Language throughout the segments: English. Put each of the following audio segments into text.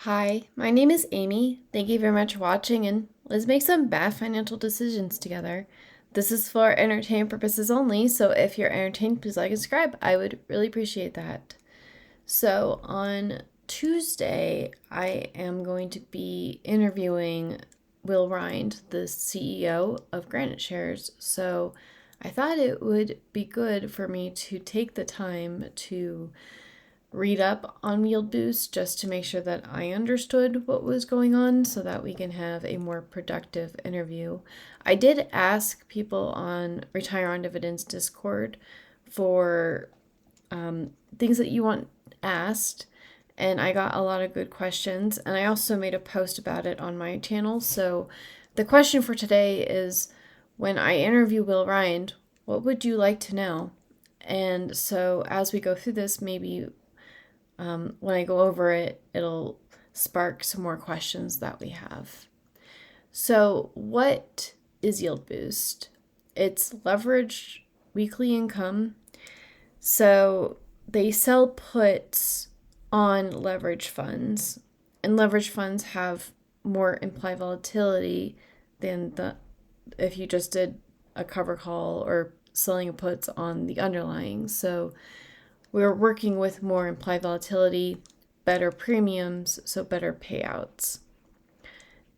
Hi, my name is Amy. Thank you very much for watching, and let's make some bad financial decisions together. This is for entertainment purposes only, so if you're entertained, please like and subscribe. I would really appreciate that. So, on Tuesday, I am going to be interviewing Will Rhind, the CEO of GraniteShares. So, I thought it would be good for me to take the time to read up on YieldBoost just to make sure that I understood what was going on so that we can have a more productive interview. I did ask people on Retire on Dividends Discord for things that you want asked, and I got a lot of good questions. And I also made a post about it on my channel. So the question for today is, when I interview Will Rhind, what would you like to know? And so as we go through this, maybe when I go over it, it'll spark some more questions that we have. So, what is YieldBoost? It's leveraged weekly income. So, they sell puts on leverage funds, and leverage funds have more implied volatility than if you just did a cover call or selling puts on the underlying. So, we're working with more implied volatility, better premiums, so better payouts.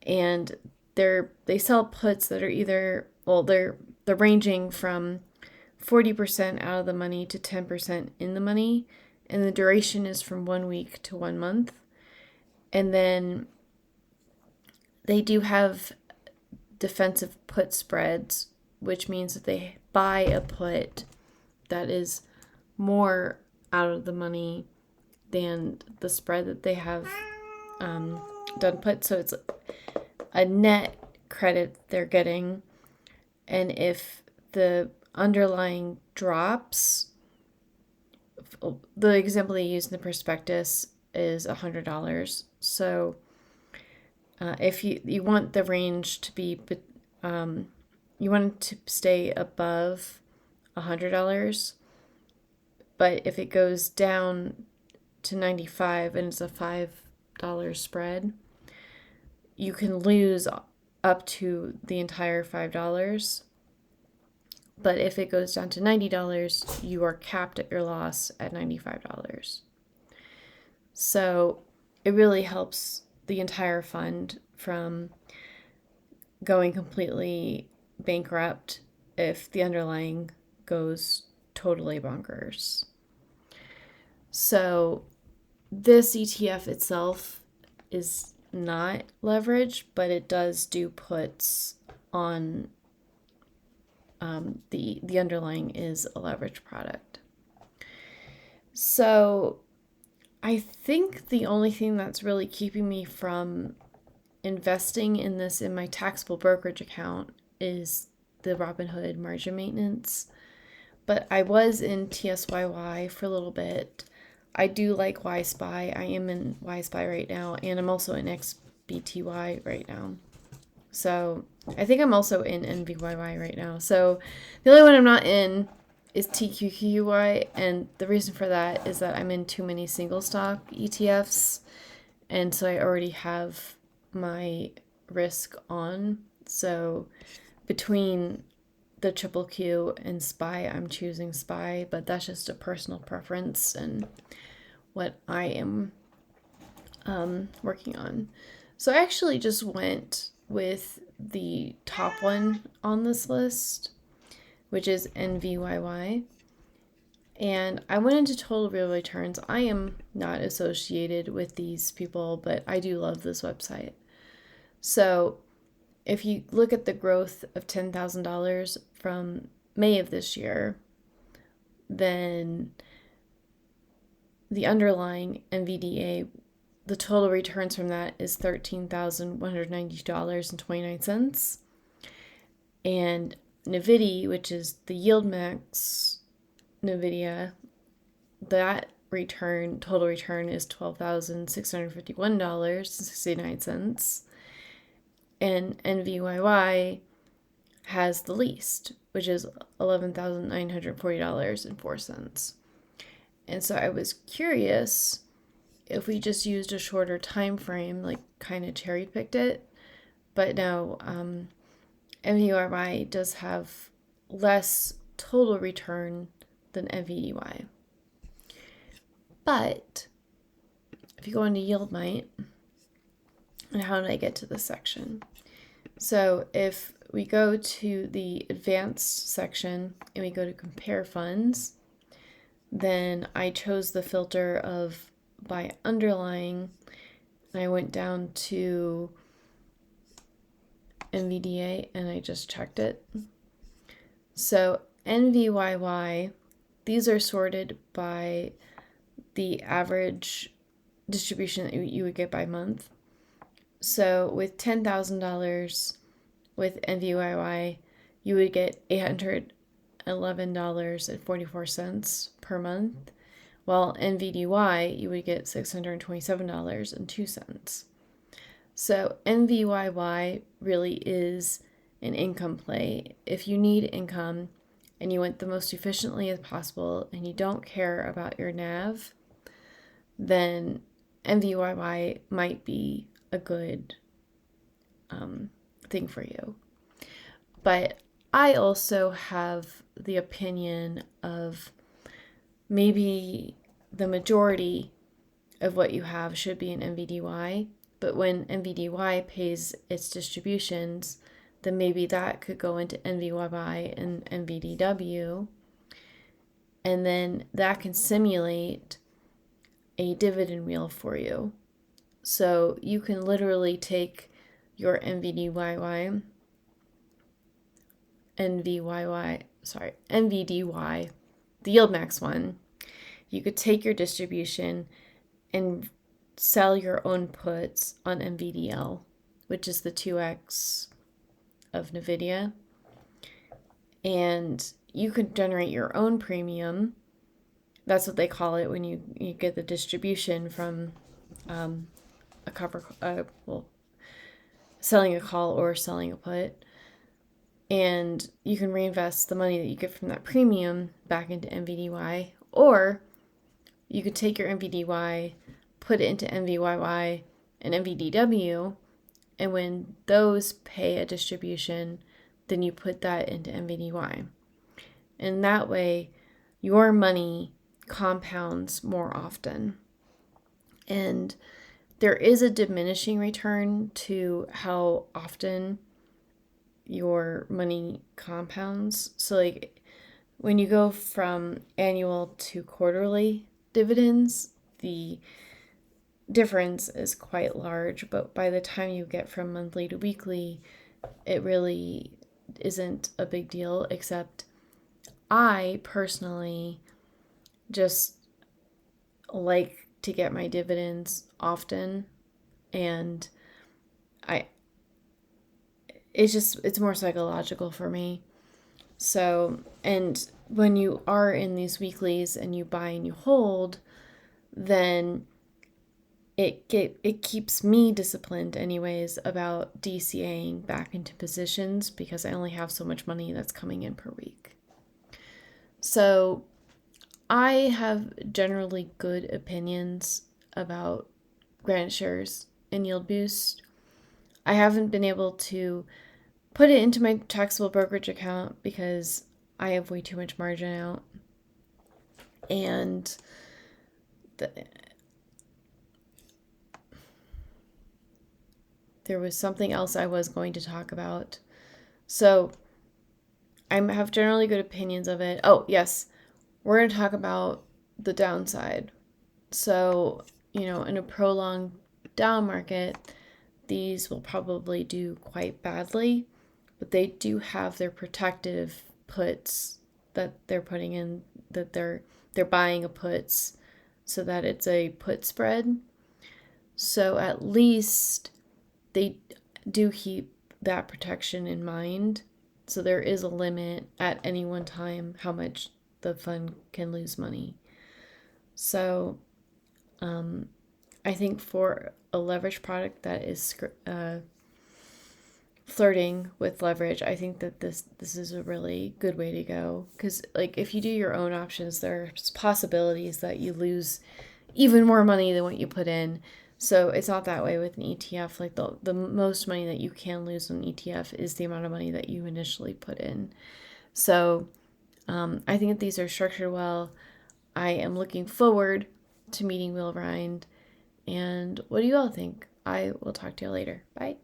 And they sell puts that are they're ranging from 40% out of the money to 10% in the money, and the duration is from 1 week to 1 month. And then they do have defensive put spreads, which means that they buy a put that is more out of the money than the spread that they have done put. So it's a net credit they're getting. And if the underlying drops, the example they use in the prospectus is $100. So if you want the range to be, you want it to stay above $100. But if it goes down to 95 and it's a $5 spread, you can lose up to the entire $5. But if it goes down to $90, you are capped at your loss at $95. So it really helps the entire fund from going completely bankrupt if the underlying goes totally bonkers. So this ETF itself is not leveraged, but it does do puts on the underlying is a leveraged product. So I think the only thing that's really keeping me from investing in this in my taxable brokerage account is the Robinhood margin maintenance. But I was in TSYY for a little bit. I do like YSpy. I am in YSpy right now, and I'm also in XBTY right now. So I think I'm also in NVYY right now. So the only one I'm not in is TQQY, and the reason for that is that I'm in too many single stock ETFs, and so I already have my risk on. So between the triple Q and SPY, I'm choosing SPY, but that's just a personal preference and what I am working on. So I actually just went with the top one on this list, which is NVYY. And I went into total real returns. I am not associated with these people, but I do love this website. So if you look at the growth of $10,000 from May of this year, then the underlying NVDA, the total returns from that is $13,192.29. And NVIDIA, which is the YieldMax NVIDIA, that total return is $12,651.69. And NVYY has the least, which is $11,940.04. And so I was curious if we just used a shorter time frame, like kind of cherry picked it. But no, NVYY does have less total return than NVDY. But if you go into YieldMite, and how did I get to this section? So if we go to the advanced section and we go to compare funds, then I chose the filter of by underlying, and I went down to NVDA and I just checked it. So NVYY, these are sorted by the average distribution that you would get by month. So with $10,000 with NVYY, you would get $811.44 per month, while NVDY, you would get $627.02. So NVYY really is an income play. If you need income and you want the most efficiently as possible and you don't care about your NAV, then NVYY might be a good thing for you. But I also have the opinion of maybe the majority of what you have should be in NVDY, but when NVDY pays its distributions, then maybe that could go into NVYY and NVDW, and then that can simulate a dividend wheel for you. So you can literally take your NVDY, the YieldMax one. You could take your distribution and sell your own puts on NVDL, which is the 2x of NVIDIA. And you could generate your own premium. That's what they call it when you get the distribution from selling a call or selling a put. And you can reinvest the money that you get from that premium back into NVDY, or you could take your NVDY, put it into NVYY and NVDW, and when those pay a distribution, then you put that into NVDY. And that way, your money compounds more often. And there is a diminishing return to how often your money compounds. So like when you go from annual to quarterly dividends, the difference is quite large, but by the time you get from monthly to weekly, it really isn't a big deal, except I personally just like to get my dividends often, and it's more psychological for me. So, and when you are in these weeklies and you buy and you hold, then it keeps me disciplined anyways about DCAing back into positions, because I only have so much money that's coming in per week. So I have generally good opinions about GraniteShares and YieldBoost. I haven't been able to put it into my taxable brokerage account because I have way too much margin out. And there was something else I was going to talk about. So I have generally good opinions of it. Oh, yes. We're going to talk about the downside. So, in a prolonged down market, these will probably do quite badly, but they do have their protective puts that they're putting in, that they're buying a puts so that it's a put spread. So at least they do keep that protection in mind. So there is a limit at any one time how much the fund can lose money. So I think for a leverage product that is flirting with leverage, I think that this is a really good way to go. Because like if you do your own options, there's possibilities that you lose even more money than what you put in. So it's not that way with an ETF. Like the most money that you can lose on an ETF is the amount of money that you initially put in. So I think that these are structured well. I am looking forward to meeting Will Rhind. And what do you all think? I will talk to you later. Bye.